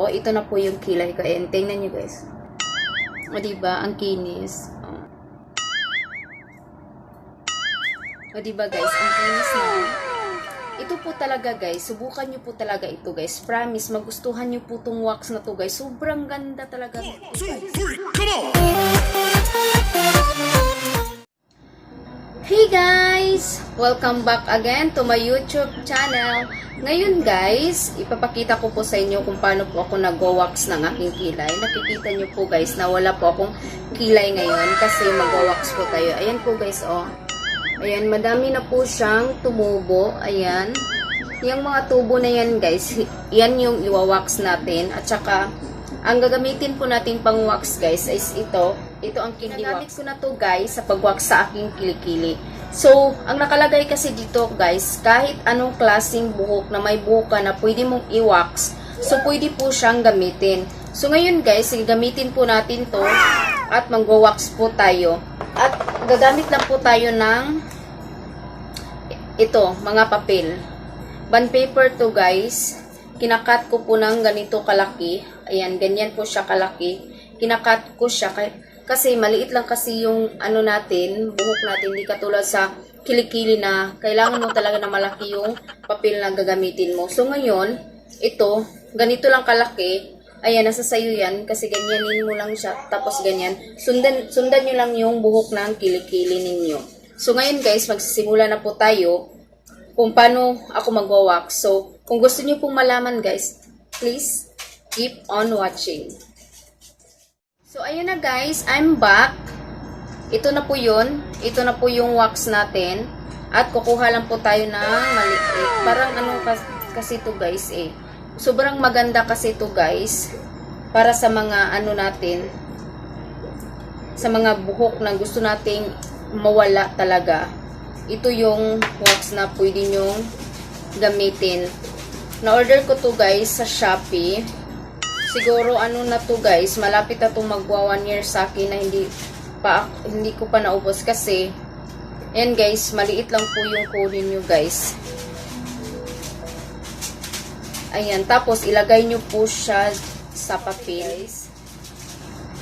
ko, ito na po yung kilay ko. Ayan, tingnan nyo guys. O diba, ang kinis. O diba guys, ang kinis na. Ito po talaga guys, subukan nyo po talaga ito guys. Promise, magustuhan nyo po tong wax na to guys. Sobrang ganda talaga. 1, 2, 3, come on! Hey guys! Welcome back again to my YouTube channel. Ngayon guys, ipapakita ko po sa inyo kung paano po ako nag-wax ng aking kilay. Nakikita nyo po guys na wala po akong kilay ngayon kasi mag-wax po tayo. Ayan po guys, oh. Ayan, madami na po siyang tumubo. Ayan. Yung mga tubo na yan guys, yan yung iwa-wax natin. At saka, ang gagamitin po natin pang wax guys is ito. Ito ang kili wax. Nagamit ko na to guys sa pag-wax sa aking kilikili. So, ang nakalagay kasi dito guys, kahit anong klaseng buhok na may buhok ka na pwede mong i-wax, so pwede po siyang gamitin. So, ngayon guys, gagamitin po natin to at mag-wax po tayo. At gagamit lang po tayo ng ito, mga papel. Bond paper to guys. Kinakat ko po ng ganito kalaki. Ayan, ganyan po siya kalaki. Kinakat ko siya kasi maliit lang kasi yung ano natin, buhok natin. Hindi katulad sa kilikili na kailangan mo talaga na malaki yung papel na gagamitin mo. So ngayon, ito, ganito lang kalaki. Ayan, nasa sayo yan kasi ganyanin mo lang siya. Tapos ganyan. Sundan nyo lang yung buhok ng kilikili ninyo. So ngayon guys, magsisimula na po tayo kung paano ako mag-wax. So, kung gusto nyo pong malaman guys, please keep on watching. So, ayun na guys, I'm back. Ito na po yun. Ito na po yung wax natin. At kukuha lang po tayo ng maliit. Parang ano kasi to guys eh. Sobrang maganda kasi to guys. Para sa mga ano natin. Sa mga buhok na gusto nating mawala talaga. Ito yung wax na pwede nyong gamitin. Na-order ko to guys sa Shopee. Siguro ano na to guys, malapit na to magwa 1 year sa akin na hindi ko pa naubos kasi ayan guys, maliit lang po yung kunin nyo guys. Ayan, tapos ilagay nyo po siya sa papel.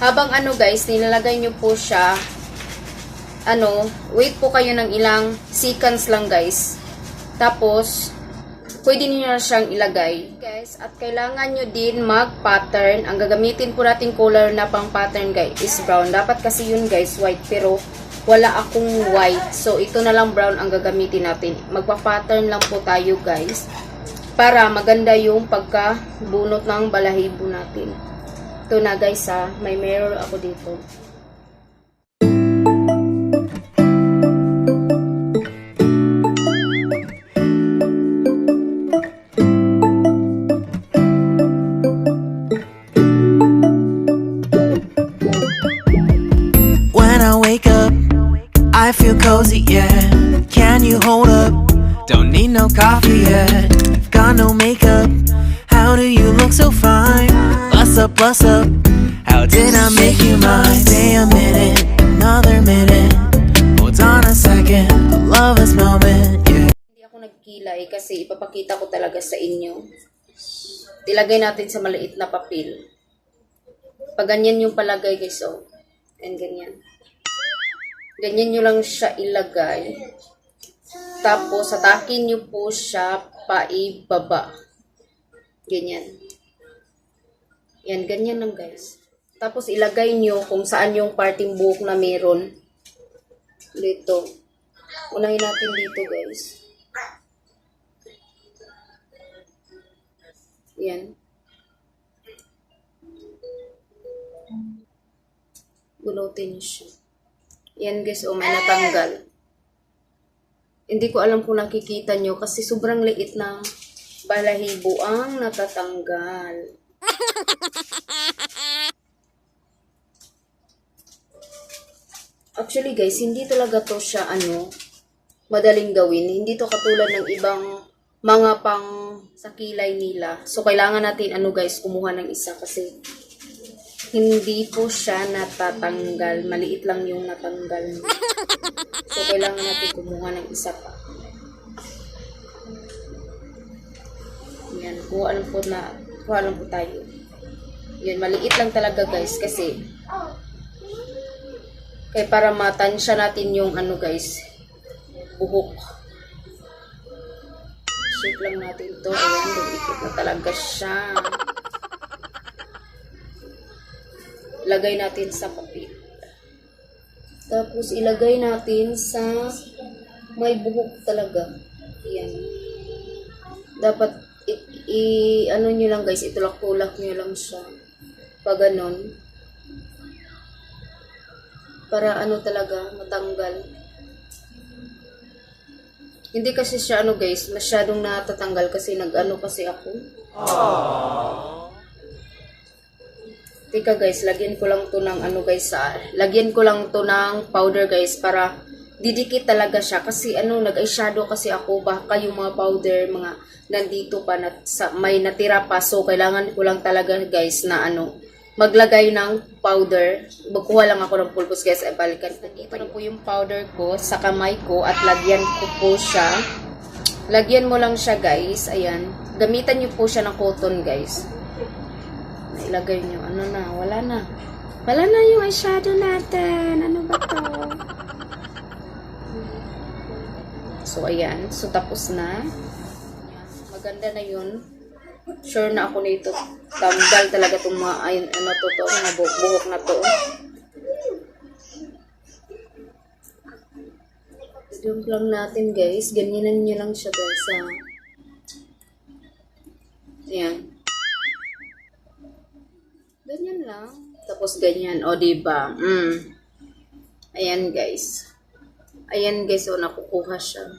Habang ano guys, nilalagay nyo po siya, wait po kayo ng ilang seconds lang guys. Tapos, pwede niyo na siyang ilagay. Guys, at kailangan nyo din mag-pattern. Ang gagamitin po natin color na pang pattern guys is brown. Dapat kasi yun guys, white. Pero, wala akong white. So, ito na lang brown ang gagamitin natin. Magpa-pattern lang po tayo guys. Para maganda yung pagkabunot ng balahibo natin. Ito na guys ha. May mirror ako dito. I feel cozy, yeah. Can you hold up? Don't need no coffee yet. Got no makeup. How do you look so fine? Bust up, bust up. How did I make you mine? Stay a minute, another minute. Hold on a second, I love this moment, yeah. Hindi ako nagkilay kasi ipapakita ko talaga sa inyo. Ilagay natin sa maliit na papel. Pag ganyan yung palagay guys, oh. And ganyan. Ganyan nyo lang siya ilagay. Tapos, hatakin nyo po siya paibaba. Ganyan. Yan, ganyan lang guys. Tapos, ilagay nyo kung saan yung parting buhok na meron. Dito. Unahin natin dito guys. Yan. Bunutin nyo siya. Yan guys, oh, may natanggal. Hindi ko alam kung nakikita nyo kasi sobrang liit ng balahibo ang natatanggal. Actually guys, hindi talaga to siya madaling gawin. Hindi to katulad ng ibang mga pang sa kilay nila. So kailangan natin guys, kumuha ng isa kasi hindi po siya natatanggal. Maliit lang yung natanggal. So, kailangan natin kumuha ng isa pa. Yan. Kuha lang po tayo. Yun, maliit lang talaga guys kasi kaya para matansya natin yung ano guys, buhok. Shape lang natin to. Ayan, lumikot na talaga siya. Lagay natin sa papel. Tapos ilagay natin sa may buhok talaga. Ayan. Dapat ano nyo lang guys, itulak-tulak nyo lang siya. Pag ganon. Para ano talaga, matanggal. Hindi kasi siya ano guys, masyadong natatanggal kasi nag-ano kasi ako. Teka guys, lagyan ko lang to ng ano guys, lagyan ko lang to ng powder guys para didikit talaga siya kasi ano, nag-eyeshadow kasi ako, baka yung mga powder, mga nandito pa na, may natira pa, so kailangan ko lang talaga guys na ano, maglagay ng powder. Magkuha lang ako ng pulbos guys, ay balikan ko. Ito na po yung powder ko sa kamay ko at lagyan ko po siya. Lagyan mo lang siya guys, ayan. Gamitan nyo po siya ng cotton guys. Ilagay nyo, ano na, wala na. Wala na yung eyeshadow natin. Ano ba to? So, ayan. So, tapos na. Maganda na yun. Sure na ako nito. Tanggal talaga itong mga, ano to, mga buhok na to. Dump lang natin guys. Ganyanan nyo lang siya guys. Ayan. Ganyan lang. Tapos ganyan. O, diba? Ayan, guys. Ayan, guys. O, nakukuha siya.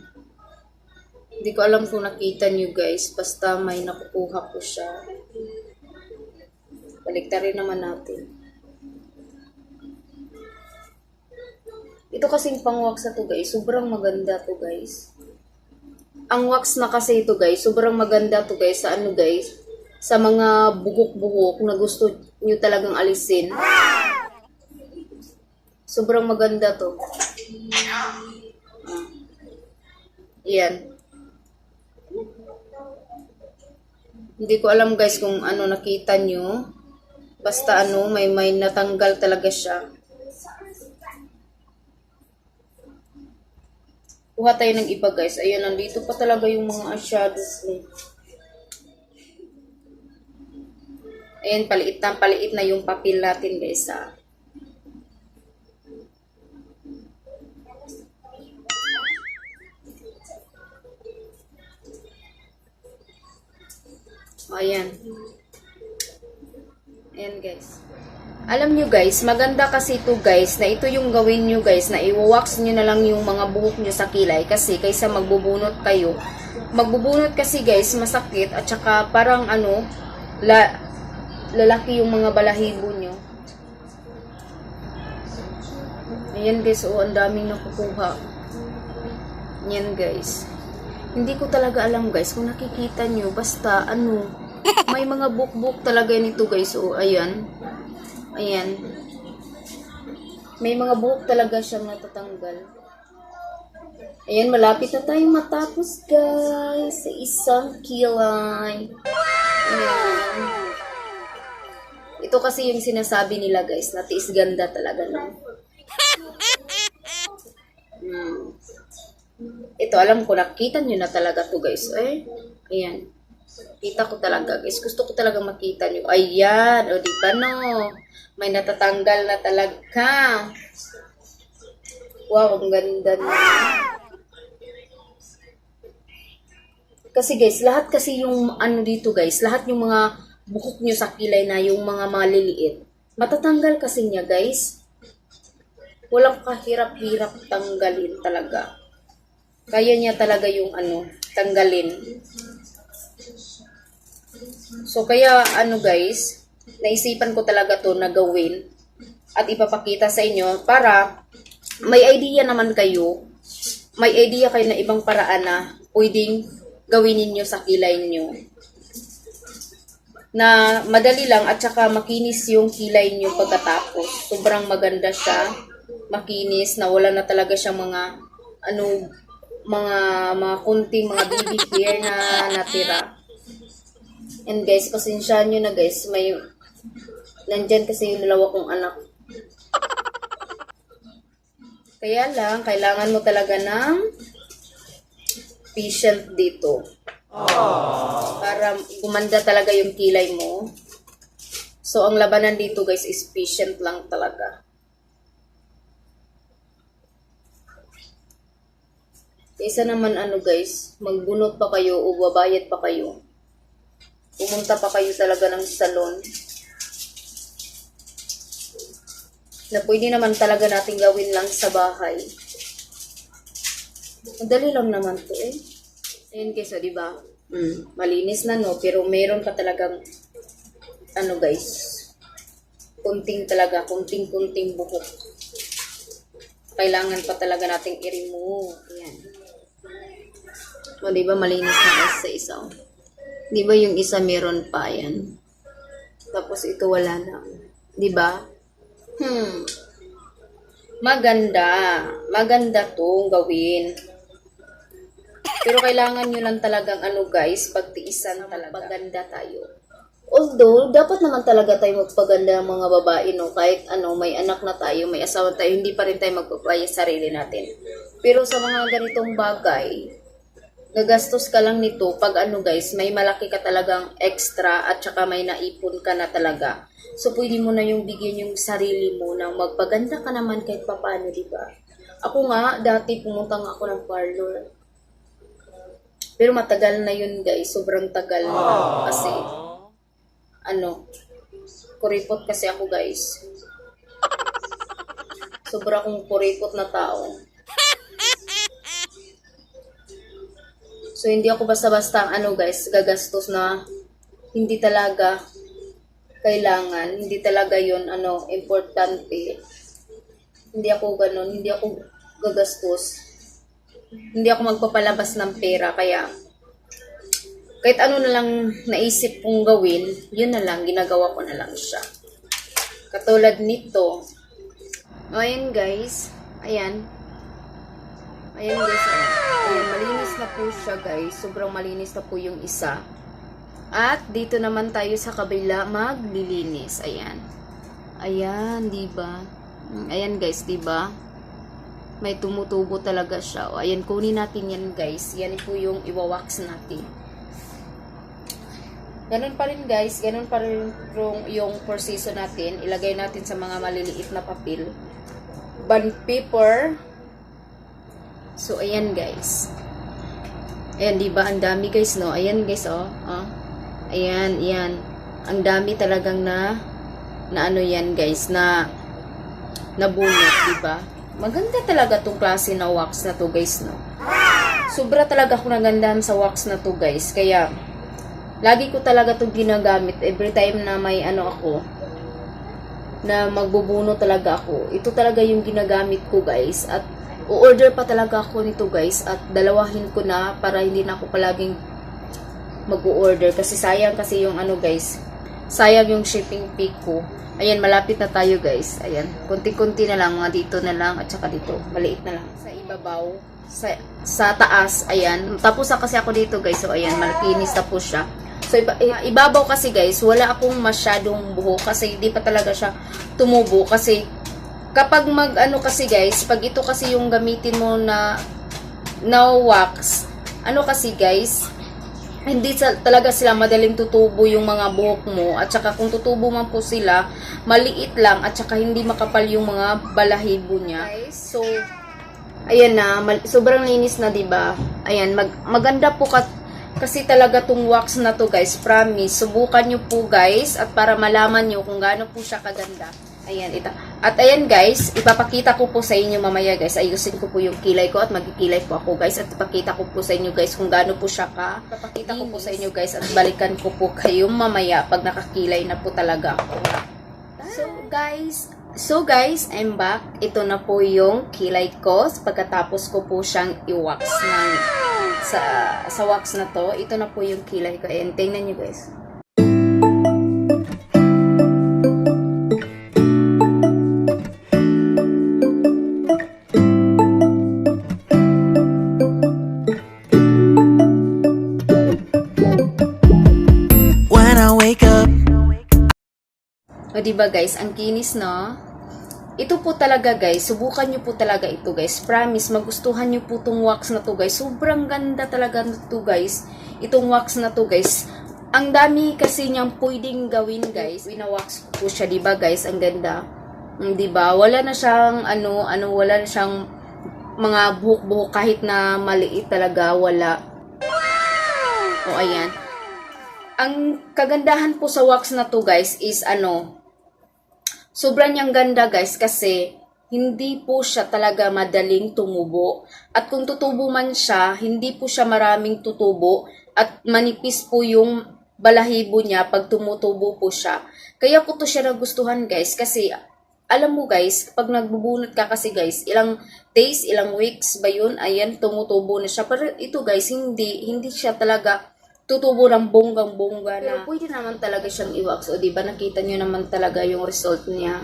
Hindi ko alam kung nakita nyo, guys. Basta may nakukuha ko siya. Baliktarin naman natin. Ito kasing pang-wax na to, guys. Sobrang maganda to, guys. Ang wax na kasi ito, guys. Sobrang maganda to, guys. Sa ano, guys? Sa mga buhok-buhok na gusto nyo talagang alisin. Sobrang maganda to. Yan. Hindi ko alam guys kung ano nakita nyo. Basta ano, may natanggal talaga siya. Kuha tayo ng iba guys. Ayun, nandito pa talaga yung mga eyeshadows ko. Ayan, paliit na yung papel natin guys ha. Ayan. Ayan guys. Alam nyo guys, maganda kasi ito guys, na ito yung gawin nyo guys, na i-wax nyo na lang yung mga buhok nyo sa kilay. Kasi kaysa magbubunot kayo. Magbubunot kasi guys, masakit. At saka parang ano, lalaki yung mga balahibo nyo. Ayan guys, oh, ang daming nakukuha. Ayan guys. Hindi ko talaga alam guys kung nakikita nyo. Basta ano, may mga buk-buk talaga nito guys. Oh, ayan. Ayan. May mga buhok talaga siyang natatanggal. Ayan, malapit na tayong matapos guys. Sa isang kilay. Ayan. Ito kasi yung sinasabi nila guys, na tiis ganda talaga no? Ito alam ko, nakita nyo na talaga to guys. Ayan. Kita ko talaga guys. Gusto ko talaga makita nyo. Ayan. O diba no? May natatanggal na talaga. Wow, ang ganda na. Kasi guys, lahat kasi yung ano dito guys, lahat yung mga buhok nyo sa kilay na yung mga maliliit, matatanggal kasi niya guys. Walang kahirap-hirap tanggalin talaga. Kaya niya talaga yung ano, tanggalin. So kaya ano guys, naisipan ko talaga to na gawin at ipapakita sa inyo para may idea naman kayo. May idea kayo na ibang paraan na pwedeng gawin niyo sa kilay niyo. Na madali lang at saka makinis yung kilay niyo pagkatapos. Sobrang maganda siya. Makinis na wala na talaga siyang mga ano, mga kunting mga baby hair na natira. And guys, pasensyahan nyo na guys, Nandyan kasi yung dalawa kong anak. Kaya lang, kailangan mo talaga ng patient dito. Para gumanda talaga yung kilay mo. So, ang labanan dito guys is patient lang talaga. Kaysa naman guys, magbunot pa kayo o babayad pa kayo. Pumunta pa kayo talaga ng salon. Na pwede naman talaga natin gawin lang sa bahay. Madali lang naman to eh. Ayan guys, di ba? Malinis na no, pero meron pa talagang guys, kunting kunting buhok. Kailangan pa talaga nating i-remove. Ayan. O, di ba malinis na guys sa isa? Di ba yung isa meron pa yan? Tapos ito wala na. Di ba? Maganda. Maganda tong gawin. Pero kailangan nyo lang talagang guys, pagtiisan talaga. Maganda tayo. Although, dapat naman talaga tayo magpaganda ng mga babae, no? Kahit may anak na tayo, may asawa tayo, hindi pa rin tayo magpapaya sa sarili natin. Pero sa mga ganitong bagay, gagastos ka lang nito pag guys, may malaki ka talagang extra at saka may naipon ka na talaga. So, pwede mo na yung bigyan yung sarili mo na magpaganda ka naman kahit papaano, di ba? Ako nga, dati pumunta nga ako ng parlor. Pero matagal na yun guys, sobrang tagal na. Kasi, kuripot kasi ako guys. Sobra akong kuripot na tao. So, hindi ako basta-basta guys, gagastos na hindi talaga kailangan, hindi talaga yun, importante. Hindi ako ganun, hindi ako gagastos. Hindi ako magpapalabas ng pera, kaya kahit ano na lang naisip kong gawin, yun na lang, ginagawa ko na lang siya. Katulad nito. Ayan guys, ayan. Ayan guys, ayan, malinis na po siya guys. Sobrang malinis na po yung isa. At dito naman tayo sa kabila maglilinis. Ayan. Ayan, di ba? Ayan guys, di ba? May tumutubo talaga siya. O, ayan, kunin natin yan guys. Yan po yung iwawax natin. Ganun pa rin guys, ganun pa rin yung proseso natin. Ilagay natin sa mga maliliit na papel. Bond paper. So, ayan guys. Ayan, diba? Ang dami guys, no? Ayan guys, oh. Ayan, ayan. Ang dami talagang na yan guys, na nabunot, diba? Maganda talaga tong klase na wax na to guys, no? Sobra talaga ako nagandahan sa wax na to guys. Kaya, lagi ko talaga itong ginagamit every time na may ako, na magbubuno talaga ako. Ito talaga yung ginagamit ko guys. At o-order pa talaga ako nito guys. At dalawahin ko na para hindi na ako palaging mag-order. Kasi sayang kasi yung guys. Sayang yung shipping fee ko. Ayan, malapit na tayo guys. Ayan, kunti-kunti na lang. Mga dito na lang at saka dito. Maliit na lang. Sa ibabaw. Sa taas. Ayan. Tapos kasi ako dito guys. So ayan, malinis na po siya. So, ibabaw kasi guys, wala akong masyadong buhok kasi hindi pa talaga siya tumubo. Kasi, kapag kasi guys, pag ito kasi yung gamitin mo na wax, kasi guys, hindi talaga sila madaling tutubo yung mga buhok mo. At saka kung tutubo man po sila, maliit lang at saka hindi makapal yung mga balahibo niya. So, ayan na, sobrang linis na, diba? Ayan, maganda po kasi talaga tong wax na to guys, promise. Subukan nyo po guys at para malaman nyo kung gaano po siya kaganda. Ayan, ito. At ayan guys, ipapakita ko po sa inyo mamaya guys. Ayusin ko po yung kilay ko at magkikilay po ako guys. At ipakita ko po sa inyo guys kung gaano po siya Ipapakita ko po sa inyo guys at balikan ko po kayo mamaya pag nakakilay na po talaga ako. So guys, I'm back. Ito na po yung kilay ko. Pagkatapos ko po siyang i-wax sa wax na to. Ito na po yung kilay ko. Ayan, tingnan nyo guys. O diba guys, ang kinis no? Ito po talaga guys, subukan nyo po talaga ito guys. Promise, magustuhan nyo po itong wax na to guys. Sobrang ganda talaga nito guys. Itong wax na to guys. Ang dami kasi niyang pwedeng gawin guys. Winawax po siya, diba guys? Ang ganda. Diba? Wala na siyang wala na siyang mga buhok-buhok kahit na maliit talaga. Wala. O ayan. Ang kagandahan po sa wax na to guys is sobrang niyang ganda guys kasi hindi po siya talaga madaling tumubo. At kung tutubo man siya, hindi po siya maraming tutubo at manipis po yung balahibo niya pag tumutubo po siya. Kaya ko to siya nagustuhan guys kasi alam mo guys, pag nagbubunot ka kasi guys, ilang days, ilang weeks ba yun, ayan, tumutubo na siya. Pero ito guys, hindi siya talaga tutubo ng bonggang-bongga na. Pero pwede naman talaga siyang i-wax. O diba, nakita nyo naman talaga yung result niya.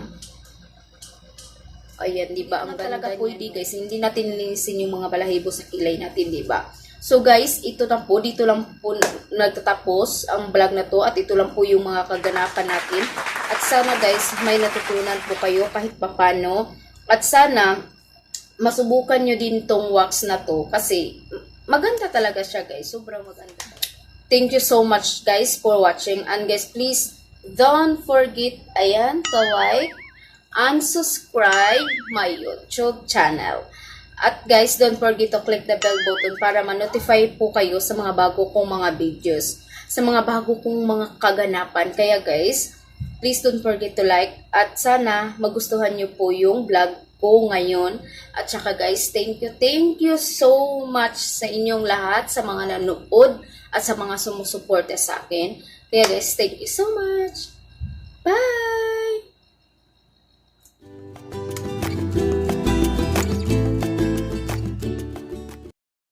Ayan, diba, ang ganda talaga pwede guys. Hindi natin linisin yung mga balahibo sa kilay natin, diba? So guys, ito na po. Dito lang po nagtatapos ang vlog na to. At ito lang po yung mga kaganapan natin. At sana guys, may natutunan po kayo kahit papano. At sana, masubukan nyo din tong wax na to. Kasi, maganda talaga siya guys. Sobrang maganda. Thank you so much guys for watching. And guys, please don't forget, ayan, to like and subscribe my YouTube channel. At guys, don't forget to click the bell button para ma-notify po kayo sa mga bago kong mga videos. Sa mga bago kong mga kaganapan. Kaya guys, please don't forget to like. At sana magustuhan nyo po yung vlog ko ngayon. At saka guys, thank you so much sa inyong lahat, sa mga nanood at sa mga sumusuporta sa akin. Kaya guys, thank you so much.